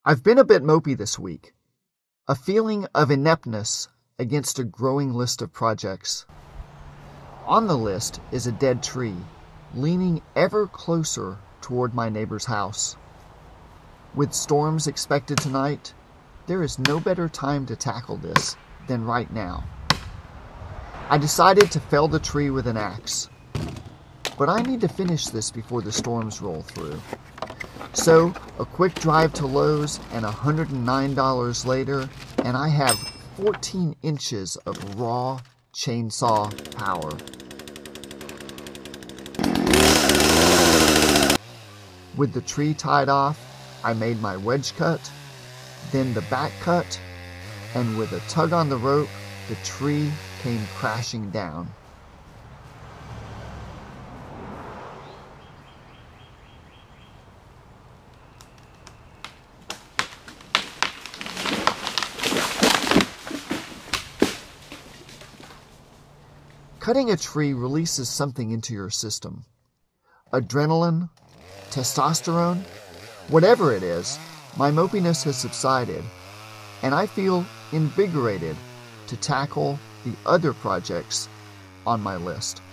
I've been a bit mopey this week, a feeling of ineptness against a growing list of projects. On the list is a dead tree, leaning ever closer toward my neighbor's house. With storms expected tonight, there is no better time to tackle this than right now. I decided to fell the tree with an axe, but I need to finish this before the storms roll through. So, a quick drive to Lowe's and $109 later, and I have 14 inches of raw chainsaw power. With the tree tied off, I made my wedge cut, then the back cut, and with a tug on the rope, the tree came crashing down. Cutting a tree releases something into your system. Adrenaline, testosterone, whatever it is, my mopiness has subsided, and I feel invigorated to tackle the other projects on my list.